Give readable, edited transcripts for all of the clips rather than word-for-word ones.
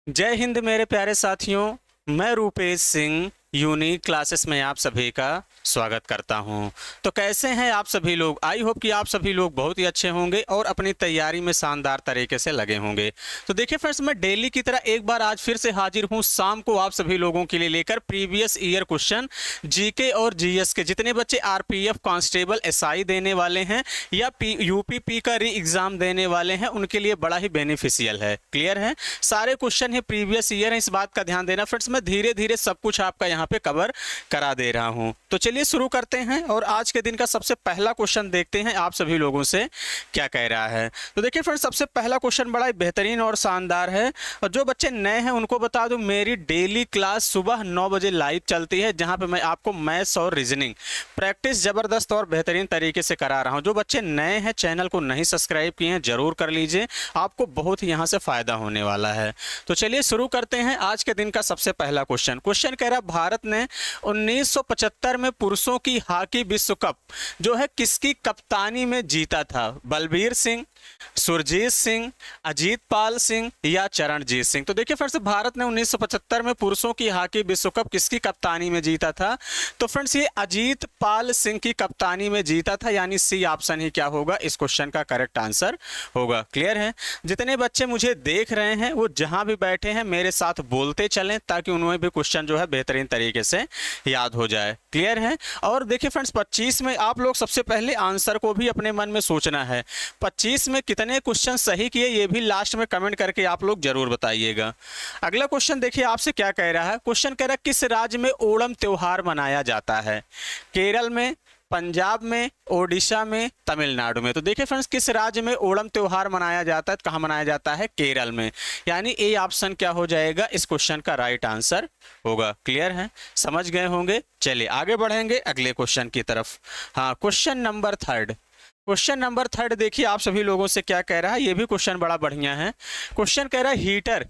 जय हिंद मेरे प्यारे साथियों। मैं रूपेश सिंह यूनिक क्लासेस में आप सभी का स्वागत करता हूं। तो कैसे हैं आप सभी लोग? आई होप कि आप सभी लोग बहुत ही अच्छे होंगे और अपनी तैयारी में शानदार तरीके से लगे होंगे। तो देखिए फ्रेंड्स, मैं डेली की तरह एक बार आज फिर से हाजिर हूं शाम को आप सभी लोगों के लिए लेकर प्रीवियस ईयर क्वेश्चन जीके और जीएस के। जितने बच्चे आरपीएफ कांस्टेबल एसआई देने वाले हैं या यूपीपी का री एग्जाम देने वाले हैं, उनके लिए बड़ा ही बेनिफिशियल है। क्लियर है? सारे क्वेश्चन ही प्रीवियस ईयर है, इस बात का ध्यान देना फ्रेंड्स। मैं धीरे धीरे सब कुछ आपका यहाँ पे कवर करा दे रहा हूँ। तो चलिए शुरू करते हैं और आज के दिन का सबसे पहला क्वेश्चन देखते हैं आप सभी लोगों से क्या कह रहा है। तो देखिए फ्रेंड्स, सबसे पहला क्वेश्चन बड़ा ही बेहतरीन और शानदार है। और जो बच्चे नए हैं उनको बता दूं, मेरी डेली क्लास सुबह 9 बजे लाइव चलती है, जहां पे मैं आपको मैथ्स और रीजनिंग प्रैक्टिस जबरदस्त और बेहतरीन तरीके से करा रहा हूं। जो बच्चे नए हैं, चैनल को नहीं सब्सक्राइब किए हैं, जरूर कर लीजिए, आपको बहुत ही यहां से फायदा होने वाला है। तो चलिए शुरू करते हैं आज के दिन का सबसे पहला क्वेश्चन। क्वेश्चन कह रहा, भारत ने 1975 में पुरुषों की हॉकी विश्व कप जो है किसकी कप्तानी में जीता था? बलबीर सिंह, सुरजीत सिंह, अजीत पाल सिंह या चरणजीत सिंह? तो देखिए फ्रेंड्स, भारत ने 1975 में पुरुषों की हॉकी विश्व कप किसकी कप्तानी में जीता था? तो फ्रेंड्स, ये अजीत पाल सिंह की कप्तानी में जीता था, यानी सी ऑप्शन ही क्या होगा इस क्वेश्चन का करेक्ट आंसर होगा। क्लियर है? जितने बच्चे मुझे देख रहे हैं वो जहां भी बैठे हैं मेरे साथ बोलते चलें, ताकि उन्हें भी क्वेश्चन जो है बेहतरीन तरीके से याद हो जाए। क्लियर है? और देखिए फ्रेंड्स, 25 में आप लोग सबसे पहले आंसर को भी अपने मन में सोचना है। 25 में कितने क्वेश्चन सही किए ये भी लास्ट में कमेंट करके आप लोग जरूर बताइएगा। अगला क्वेश्चन देखिए आपसे क्या कह रहा है। क्वेश्चन कह रहा है, किस राज्य में ओणम त्योहार मनाया जाता है? केरल में, पंजाब में, ओडिशा में, तमिलनाडु में? तो देखिए फ्रेंड्स, किस राज्य में ओणम त्योहार मनाया जाता है? कहाँ मनाया जाता है? केरल में, यानी ए ऑप्शन क्या हो जाएगा इस क्वेश्चन का राइट आंसर होगा। क्लियर है? समझ गए होंगे। चलिए आगे बढ़ेंगे अगले क्वेश्चन की तरफ। हाँ, question number third. Question number third देखिए आप सभी लोगों से क्या कह रहा है। ये भी क्वेश्चन बड़ा बढ़िया है। क्वेश्चन कह रहा है,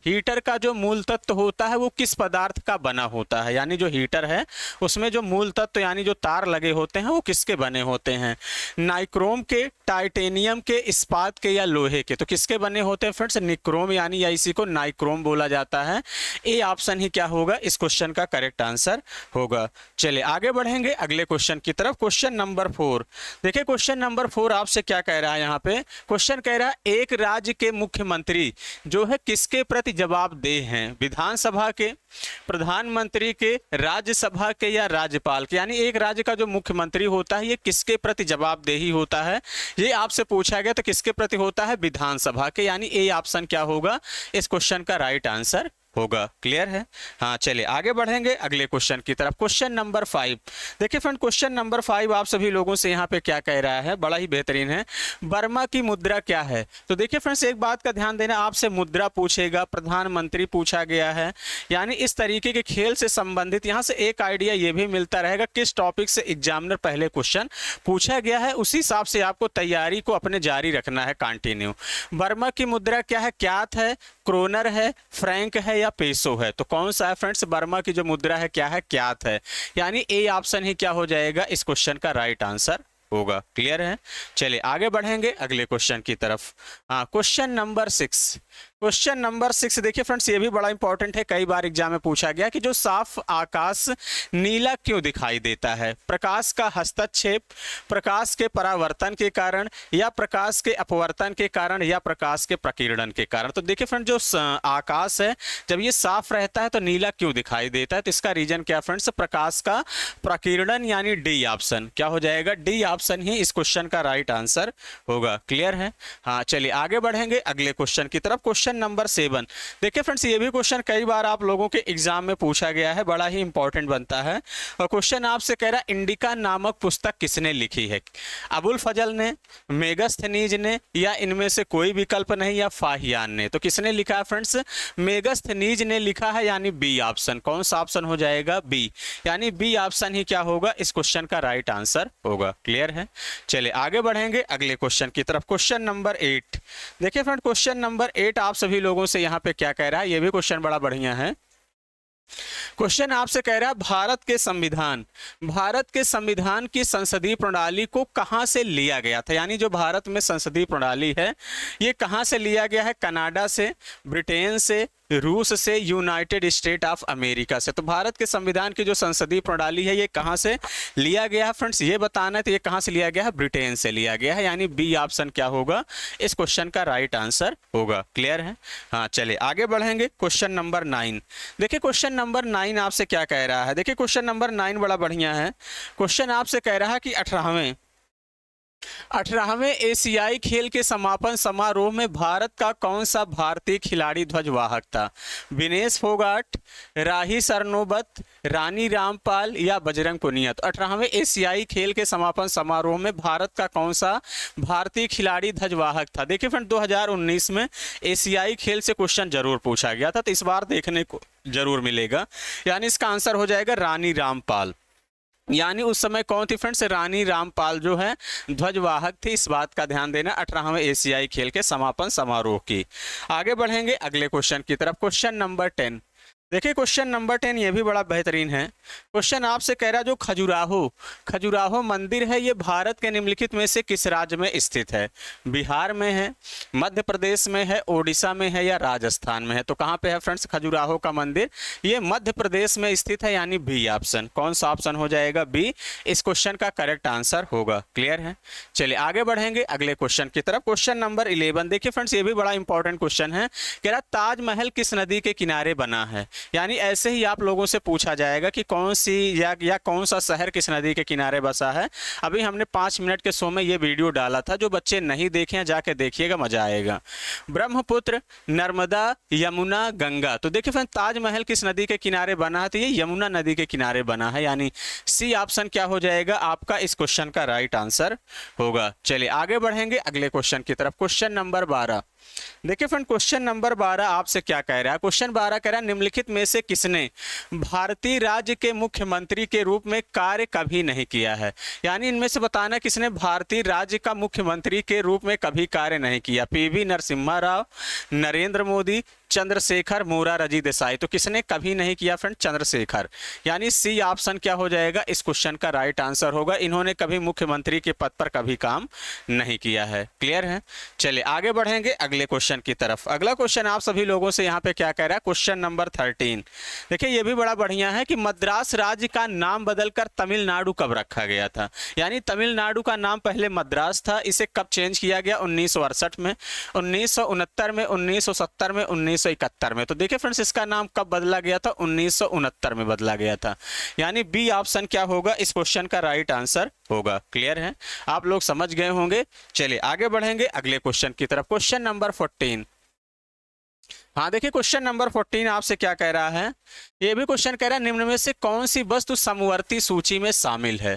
हीटर का जो मूल तत्व होता है वो किस पदार्थ का बना होता है? यानी जो हीटर है उसमें जो मूल तत्व यानी जो तार लगे होते हैं वो किसके बने होते हैं? नाइक्रोम के, टाइटेनियम के, इस्पात के या लोहे के? तो किसके बने होते हैं फ्रेंड्स? निक्रोम, यानी या इसी को नाइक्रोम बोला जाता है। ए ऑप्शन ही क्या होगा इस क्वेश्चन का करेक्ट आंसर होगा। चलिए आगे बढ़ेंगे अगले क्वेश्चन की तरफ। क्वेश्चन नंबर 4 देखिए। क्वेश्चन नंबर 4 आपसे क्या कह रहा है यहाँ पे। क्वेश्चन कह रहा है, एक राज्य के मुख्यमंत्री जो है किसके प्रति जवाबदेह हैं? विधानसभा के, प्रधानमंत्री के, राज्यसभा के या राज्यपाल के? यानी एक राज्य का जो मुख्यमंत्री होता है ये किसके प्रति जवाबदेही होता है? ये आपसे पूछा गया, तो किसके प्रति होता है? विधानसभा के, यानी ए ऑप्शन क्या होगा इस क्वेश्चन का राइट आंसर होगा। क्लियर है? हाँ, चलिए आगे बढ़ेंगे अगले क्वेश्चन की तरफ। क्वेश्चन नंबर 5 देखिए फ्रेंड, क्वेश्चन नंबर 5 आप सभी लोगों से यहाँ पे क्या कह रहा है, बड़ा ही बेहतरीन है। बर्मा की मुद्रा क्या है? तो देखिए फ्रेंड्स, एक बात का ध्यान देना, आपसे मुद्रा पूछेगा, प्रधानमंत्री पूछा गया है, यानी इस तरीके के खेल से संबंधित यहाँ से एक आइडिया ये भी मिलता रहेगा किस टॉपिक से एग्जामिनर पहले क्वेश्चन पूछा गया है, उसी हिसाब से आपको तैयारी को अपने जारी रखना है कंटिन्यू। बर्मा की मुद्रा क्या है? क्यात है, क्रोनर है, फ्रैंक है या पेसो है? तो कौन सा है फ्रेंड्स? बर्मा की जो मुद्रा है क्या है? क्यात है, यानी ए ऑप्शन ही क्या हो जाएगा इस क्वेश्चन का राइट आंसर होगा। क्लियर है? चलिए आगे बढ़ेंगे अगले क्वेश्चन की तरफ। हाँ, क्वेश्चन नंबर 6। क्वेश्चन नंबर 6 देखिए फ्रेंड्स, ये भी बड़ा इंपॉर्टेंट है, कई बार एग्जाम में पूछा गया कि जो साफ आकाश नीला क्यों दिखाई देता है? प्रकाश का हस्तक्षेप, प्रकाश के परावर्तन के कारण, या प्रकाश के अपवर्तन के कारण, या प्रकाश के प्रकीर्णन के कारण? तो देखिए फ्रेंड, जो आकाश है जब ये साफ रहता है तो नीला क्यों दिखाई देता है? तो इसका रीजन क्या फ्रेंड्स? प्रकाश का प्रकीर्णन, यानी डी ऑप्शन क्या हो जाएगा? डी ऑप्शन ही इस क्वेश्चन का राइट आंसर होगा। क्लियर है? हाँ, चलिए आगे बढ़ेंगे अगले क्वेश्चन की तरफ। क्वेश्चन नंबर 7 देखिए फ्रेंड्स, ये भी क्वेश्चन कई बार आप लोगों के एग्जाम में पूछा गया है, बड़ा ही इंपॉर्टेंट बनता है। और क्वेश्चन आपसे कह रहा है, इंडिका नामक पुस्तक किसने लिखी है? अबुल फजल ने, मेगस्थनीज ने, या इनमें से कोई विकल्प नहीं, या फाहियान ने? तो किसने लिखा है फ्रेंड्स? मेगस्थनीज ने लिखा है, यानी बी ऑप्शन। कौन सा ऑप्शन हो जाएगा? बी, यानी बी ऑप्शन ही क्या होगा इस क्वेश्चन का राइट आंसर होगा। क्लियर है? चलिए आगे बढ़ेंगे अगले क्वेश्चन की तरफ। क्वेश्चन नंबर 8 देखिए फ्रेंड, क्वेश्चन नंबर 8 आप सभी लोगों से यहाँ पे क्या कह रहा है, ये भी क्वेश्चन बड़ा बढ़िया है। क्वेश्चन आपसे कह रहा है, भारत के संविधान की संसदीय प्रणाली को कहां से लिया गया था? यानी जो भारत में संसदीय प्रणाली है ये कहां से लिया गया है? कनाडा से, ब्रिटेन से, रूस से, यूनाइटेड स्टेट ऑफ अमेरिका से। तो भारत के संविधान की जो संसदीय प्रणाली है ये कहाँ से लिया गया है फ्रेंड्स, ये बताना है। तो ये कहाँ से लिया गया है, ब्रिटेन से लिया गया है, यानी बी ऑप्शन क्या होगा इस क्वेश्चन का राइट आंसर होगा। क्लियर है। हाँ चलिए आगे बढ़ेंगे। क्वेश्चन नंबर 9, देखिए क्वेश्चन नंबर 9 आपसे क्या कह रहा है। देखिए क्वेश्चन नंबर 9 बड़ा बढ़िया है। क्वेश्चन आपसे कह रहा है कि 18वें एशियाई खेल के समापन समारोह में भारत का कौन सा भारतीय खिलाड़ी ध्वजवाहक था। विनेश फोगाट, राही सरनोबत, रानी रामपाल या बजरंग पुनिया। तो 18वें एशियाई खेल के समापन समारोह में भारत का कौन सा भारतीय खिलाड़ी ध्वजवाहक था। देखिए फ्रेंड 2019 में एशियाई खेल से क्वेश्चन जरूर पूछा गया था, तो इस बार देखने को जरूर मिलेगा, यानी इसका आंसर हो जाएगा रानी रामपाल। यानी उस समय कौन थी फ्रेंड्स, रानी रामपाल जो है ध्वजवाहक थी। इस बात का ध्यान देना 18वें एशियाई खेल के समापन समारोह की। आगे बढ़ेंगे अगले क्वेश्चन की तरफ। क्वेश्चन नंबर 10, देखिए क्वेश्चन नंबर 10 ये भी बड़ा बेहतरीन है। क्वेश्चन आपसे कह रहा है जो खजुराहो मंदिर है ये भारत के निम्नलिखित में से किस राज्य में स्थित है। बिहार में है, मध्य प्रदेश में है, ओडिशा में है या राजस्थान में है। तो कहाँ पे है फ्रेंड्स खजुराहो का मंदिर, ये मध्य प्रदेश में स्थित है, यानी बी ऑप्शन। कौन सा ऑप्शन हो जाएगा, बी इस क्वेश्चन का करेक्ट आंसर होगा। क्लियर है। चलिए आगे बढ़ेंगे अगले क्वेश्चन की तरफ। क्वेश्चन नंबर 11, देखिए फ्रेंड्स ये भी बड़ा इंपॉर्टेंट क्वेश्चन है। कह रहा ताजमहल किस नदी के किनारे बना है। यानी ऐसे ही आप लोगों से पूछा जाएगा कि कौन सी या कौन सा शहर किस नदी के किनारे बसा है। अभी हमने 5 मिनट के शो में ये वीडियो डाला था, जो बच्चे नहीं देखे हैं जाके देखिएगा, मजा आएगा। ब्रह्मपुत्र, नर्मदा, यमुना, गंगा। तो देखिए फ्रेंड ताजमहल किस नदी के किनारे बना है, तो ये यमुना नदी के किनारे बना है, यानी सी ऑप्शन क्या हो जाएगा आपका इस क्वेश्चन का राइट आंसर होगा। चलिए आगे बढ़ेंगे अगले क्वेश्चन की तरफ। क्वेश्चन नंबर 12, देखिए फ्रेंड क्वेश्चन नंबर 12 आपसे क्या कह रहा है। क्वेश्चन 12 कह रहा है निम्नलिखित में से किसने भारतीय राज्य के मुख्यमंत्री के रूप में कार्य कभी नहीं किया है। यानी इनमें से बताना किसने भारतीय राज्य का मुख्यमंत्री के रूप में कभी कार्य नहीं किया। पीवी नरसिम्हा राव, नरेंद्र मोदी, चंद्रशेखर मोरारजी देसाई। तो किसने कभी नहीं किया फ्रेंड, चंद्रशेखर, यानी सी ऑप्शन क्या हो जाएगा इस क्वेश्चन का राइट आंसर होगा। इन्होंने कभी मुख्यमंत्री के पद पर कभी काम नहीं किया है। क्लियर है। चलिए आगे बढ़ेंगे अगले क्वेश्चन की तरफ। अगला क्वेश्चन आप सभी लोगों से यहाँ पे क्या कह रहा है, क्वेश्चन नंबर 13, देखिए ये भी बड़ा बढ़िया है कि मद्रास राज्य का नाम बदलकर तमिलनाडु कब रखा गया था। यानी तमिलनाडु का नाम पहले मद्रास था, इसे कब चेंज किया गया, 1968 में, 1969 में, 1970 में, 1971 में। तो देखिए फ्रेंड्स इसका नाम कब बदला गया था, 1969 में बदला गया था, यानी बी ऑप्शन क्या होगा इस क्वेश्चन का राइट आंसर होगा। क्लियर है, आप लोग समझ गए होंगे। चलिए आगे बढ़ेंगे अगले क्वेश्चन की तरफ। क्वेश्चन नंबर 14, हाँ देखिए क्वेश्चन नंबर 14 आपसे क्या कह रहा है। ये भी क्वेश्चन कह रहा है निम्न में से कौन सी वस्तु समवर्ती सूची में शामिल है।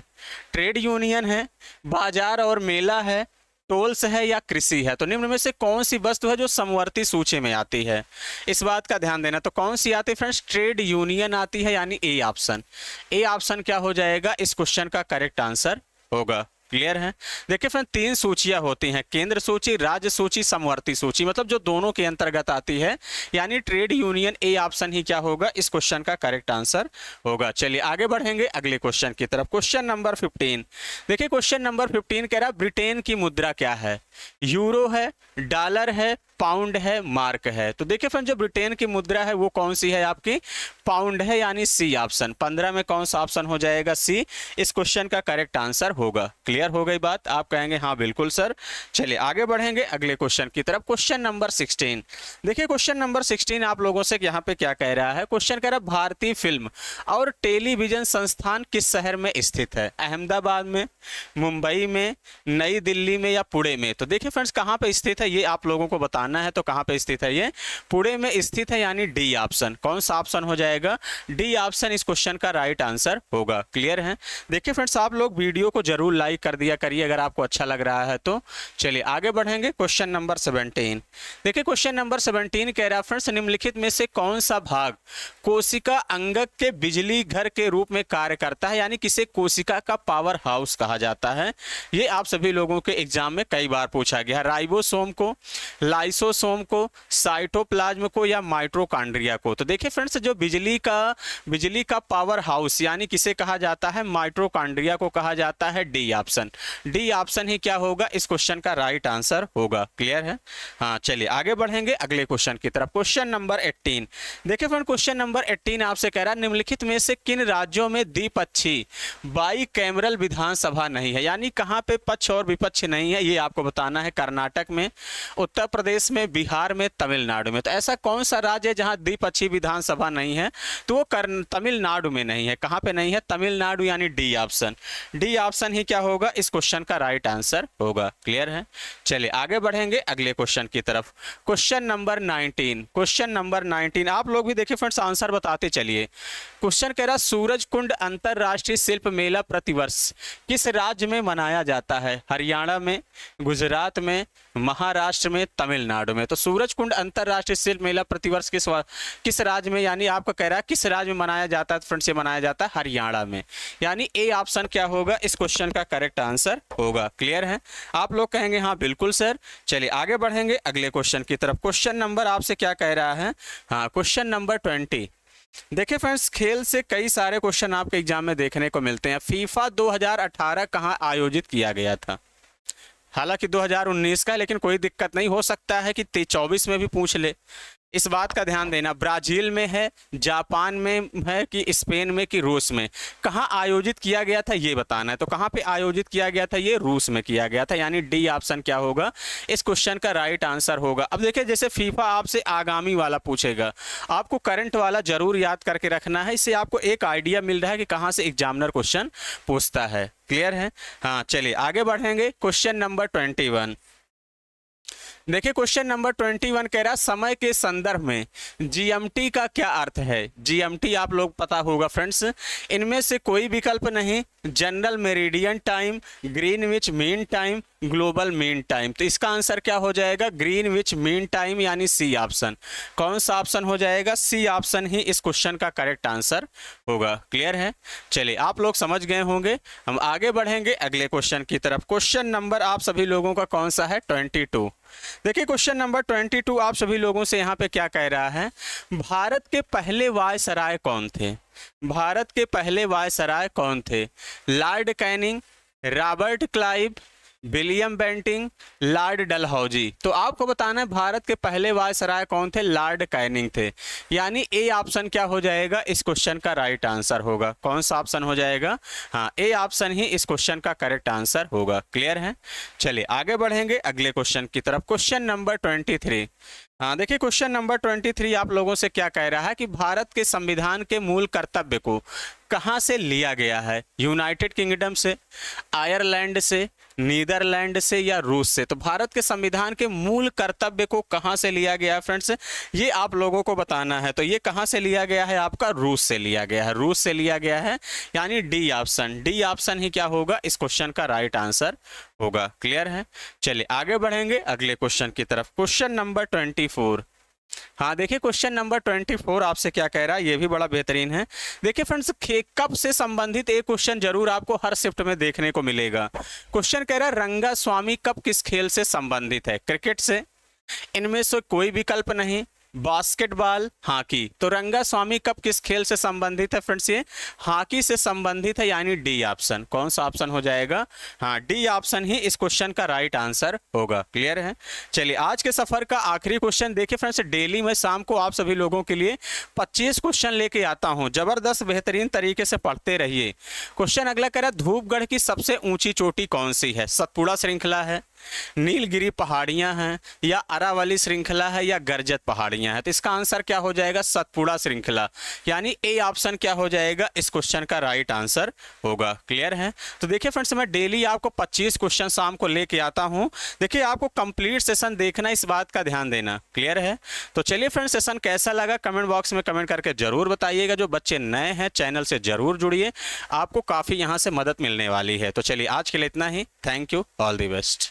ट्रेड यूनियन है, बाजार और मेला है, टोल्स है या कृषि है। तो निम्न में से कौन सी वस्तु है जो समवर्ती सूची में आती है, इस बात का ध्यान देना। तो कौन सी आती है फ्रेंड्स, ट्रेड यूनियन आती है, यानी ए ऑप्शन। ए ऑप्शन क्या हो जाएगा इस क्वेश्चन का करेक्ट आंसर होगा। क्लियर है। देखिए फ्रेंड 3 सूचियां होती हैं, केंद्र सूची, राज्य सूची, समवर्ती सूची, मतलब जो दोनों के अंतर्गत आती है, यानी ट्रेड यूनियन ए ऑप्शन ही क्या होगा इस क्वेश्चन का करेक्ट आंसर होगा। चलिए आगे बढ़ेंगे अगले क्वेश्चन की तरफ। क्वेश्चन नंबर 15, देखिए क्वेश्चन नंबर 15 कह रहा है ब्रिटेन की मुद्रा क्या है। यूरो है, डॉलर है, पाउंड है, मार्क है। तो देखिए फ्रेंड जो ब्रिटेन की मुद्रा है वो कौन सी है आपकी, पाउंड है, यानी सी ऑप्शन। 15 में कौन सा ऑप्शन हो जाएगा, सी इस क्वेश्चन का करेक्ट आंसर होगा। क्लियर हो गई बात, आप कहेंगे हाँ बिल्कुल सर। चलिए आगे बढ़ेंगे अगले क्वेश्चन की तरफ। क्वेश्चन नंबर 16, देखिए क्वेश्चन नंबर 16 आप लोगों से यहाँ पे क्या कह रहा है। क्वेश्चन कह रहा है भारतीय फिल्म और टेलीविजन संस्थान किस शहर में स्थित है। अहमदाबाद में, मुंबई में, नई दिल्ली में या पुणे में। तो देखिए फ्रेंड्स कहाँ पे स्थित है ये आप लोगों को बताना है। तो कहाँ पे स्थित है ये, पुणे में स्थित है, यानी डी ऑप्शन। कौन सा ऑप्शन हो जाएगा, डी ऑप्शन इस क्वेश्चन का राइट आंसर होगा। क्लियर है। देखिए फ्रेंड्स आप लोग वीडियो को जरूर लाइक कर दिया करिए अगर आपको अच्छा लग रहा है तो। चलिए आगे बढ़ेंगे क्वेश्चन नंबर 17, देखिए क्वेश्चन नंबर 17 कह रहा है फ्रेंड्स निम्नलिखित में से कौन सा भाग कोशिका अंगक के बिजली घर के रूप में कार्य करता है, यानी किसे कोशिका का पावर हाउस कहा जाता है। ये आप सभी लोगों के एग्जाम में कई बार पूछा गया है। राइबोसोम को, लाइसोसोम लाइसोसोम को, साइटोप्लाज्म को या माइटोकॉन्ड्रिया को? तो देखिए फ्रेंड्स, जो बिजली का पावर हाउस यानी किसे कहा जाता है? माइटोकॉन्ड्रिया को कहा जाता है। डी ऑप्शन, डी ऑप्शन ही क्या होगा इस क्वेश्चन का राइट आंसर होगा। क्लियर है? हाँ, चलिए आगे बढ़ेंगे अगले क्वेश्चन की तरफ। क्वेश्चन नंबर 18, देखिए फ्रेंड क्वेश्चन नंबर 18 आपसे कह रहा है निम्नलिखित में से किन राज्यों में द्विपक्षीय बाईकैमरल विधानसभा नहीं है? यानी कहाँ पे पक्ष और विपक्ष नहीं है, ये आपको बताना है। कर्नाटक में, उत्तर प्रदेश में, बिहार में, तमिलनाडु में। तो ऐसा कौन सा राज्य है जहाँ द्विपक्षीय विधानसभा नहीं है? तो वो तमिलनाडु में नहीं है। कहाँ पे नहीं है? तमिलनाडु, यानी डी ऑप्शन, डी ऑप्शन ही क्या होगा इस क्वेश्चन का राइट आंसर होगा। क्लियर है? चलिए आगे बढ़ेंगे अगले क्वेश्चन की तरफ। क्वेश्चन नंबर 19, क्वेश्चन नंबर 19 आप लोग भी देखिए फ्रेंड्स आंसर बताते चलिए। क्वेश्चन कह रहा सूरज कुंड अंतरराष्ट्रीय शिल्प मेला प्रतिवर्ष किस राज्य में मनाया जाता है? हरियाणा में, गुजरात में, महाराष्ट्र में, तमिलनाडु में। तो सूरज कुंड अंतरराष्ट्रीय शिल्प मेला प्रतिवर्ष किस राज्य में, यानी आपको कह रहा है किस राज्य में मनाया जाता है? फ्रेंड्स ये मनाया जाता है हरियाणा में, यानी ए ऑप्शन क्या होगा इस क्वेश्चन का करेक्ट आंसर होगा। क्लियर है? आप लोग कहेंगे हाँ बिल्कुल सर। चलिए आगे बढ़ेंगे अगले क्वेश्चन की तरफ। क्वेश्चन नंबर आपसे क्या कह रहा है? हाँ, क्वेश्चन नंबर 20। देखिए फ्रेंड्स, खेल से कई सारे क्वेश्चन आपके एग्जाम में देखने को मिलते हैं। फीफा 2018 कहाँ आयोजित किया गया था? हालांकि 2019 का है, लेकिन कोई दिक्कत नहीं, हो सकता है कि 24 में भी पूछ ले। इस बात का ध्यान देना, ब्राजील में है, जापान में है, कि स्पेन में, कि रूस में? कहाँ आयोजित किया गया था ये बताना है। तो कहाँ पे आयोजित किया गया था? ये रूस में किया गया था, यानी डी ऑप्शन क्या होगा इस क्वेश्चन का राइट आंसर होगा। अब देखिए, जैसे फीफा आपसे आगामी वाला पूछेगा, आपको करंट वाला जरूर याद करके रखना है। इससे आपको एक आइडिया मिल रहा है कि कहाँ से एग्जामिनर क्वेश्चन पूछता है। क्लियर है? हाँ, चलिए आगे बढ़ेंगे। क्वेश्चन नंबर 21, देखिए क्वेश्चन नंबर 21 कह रहा समय के संदर्भ में जीएमटी का क्या अर्थ है? जीएमटी आप लोग पता होगा फ्रेंड्स, इनमें से कोई विकल्प नहीं। General meridian time, Greenwich mean time, global mean time. तो इसका आंसर क्या हो जाएगा? ग्रीनविच मीन टाइम, यानी सी ऑप्शन। कौन सा ऑप्शन हो जाएगा? सी ऑप्शन ही इस क्वेश्चन का करेक्ट आंसर होगा। क्लियर है? चलिए आप लोग समझ गए होंगे। हम आगे बढ़ेंगे अगले क्वेश्चन की तरफ। क्वेश्चन नंबर आप सभी लोगों का कौन सा है? 22। देखिए क्वेश्चन नंबर 22 आप सभी लोगों से यहाँ पे क्या कह रहा है? भारत के पहले वायसराय कौन थे? भारत के पहले वायसराय कौन थे? Lord Canning, Robert Clive, William Bentinck, Lord Dalhousie. तो आपको बताना है भारत के पहले वायसराय कौन थे? लॉर्ड कैनिंग थे, यानी ए ऑप्शन क्या हो जाएगा इस क्वेश्चन का राइट आंसर होगा। कौन सा ऑप्शन हो जाएगा? हाँ, ए ऑप्शन ही इस क्वेश्चन का करेक्ट आंसर होगा। क्लियर है? चलिए आगे बढ़ेंगे अगले क्वेश्चन की तरफ। Question number 23। हाँ, देखिए क्वेश्चन नंबर 23 आप लोगों से क्या कह रहा है कि भारत के संविधान के मूल कर्तव्य को कहाँ से लिया गया है? यूनाइटेड किंगडम से, आयरलैंड से, नीदरलैंड से या रूस से? तो भारत के संविधान के मूल कर्तव्य को कहाँ से लिया गया है फ्रेंड्स, ये आप लोगों को बताना है। तो ये कहाँ से लिया गया है? आपका रूस से लिया गया है, रूस से लिया गया है, यानी डी ऑप्शन, डी ऑप्शन ही क्या होगा इस क्वेश्चन का राइट आंसर होगा। क्लियर है? चलिए आगे बढ़ेंगे अगले क्वेश्चन की तरफ। Question number 24। हाँ, देखिए क्वेश्चन नंबर 24 आपसे क्या कह रहा है, ये भी बड़ा बेहतरीन है। देखिए फ्रेंड्स, कप से संबंधित एक क्वेश्चन जरूर आपको हर शिफ्ट में देखने को मिलेगा। क्वेश्चन कह रहा है रंगास्वामी कप किस खेल से संबंधित है? क्रिकेट से, इनमें से कोई विकल्प नहीं, बास्केटबॉल, हॉकी। तो रंगास्वामी कप किस खेल से संबंधित है फ्रेंड्स? ये हॉकी से संबंधित है, यानी डी ऑप्शन। कौन सा ऑप्शन हो जाएगा? हाँ, डी ऑप्शन ही इस क्वेश्चन का राइट आंसर होगा। क्लियर है? चलिए आज के सफर का आखिरी क्वेश्चन देखिए फ्रेंड्स, डेली मैं शाम को आप सभी लोगों के लिए 25 क्वेश्चन लेके आता हूँ, जबरदस्त बेहतरीन तरीके से पढ़ते रहिए। क्वेश्चन अगला कह रहा है धूपगढ़ की सबसे ऊंची चोटी कौन सी है? सतपुड़ा श्रृंखला है, नीलगिरी पहाड़ियां हैं, या अरावली श्रृंखला है, या गर्जत पहाड़ियां हैं? तो इसका आंसर क्या हो जाएगा? सतपुड़ा श्रृंखला, यानी ए ऑप्शन क्या हो जाएगा इस क्वेश्चन का राइट आंसर होगा। क्लियर है? तो देखिए फ्रेंड्स, मैं डेली आपको 25 क्वेश्चन शाम को लेके आता हूं। देखिए आपको कंप्लीट सेशन देखना, इस बात का ध्यान देना। क्लियर है? तो चलिए फ्रेंड्स, सेशन कैसा लगा कमेंट बॉक्स में कमेंट करके जरूर बताइएगा। जो बच्चे नए हैं चैनल से जरूर जुड़िए, आपको काफ़ी यहाँ से मदद मिलने वाली है। तो चलिए आज के लिए इतना ही। Thank you, all the best.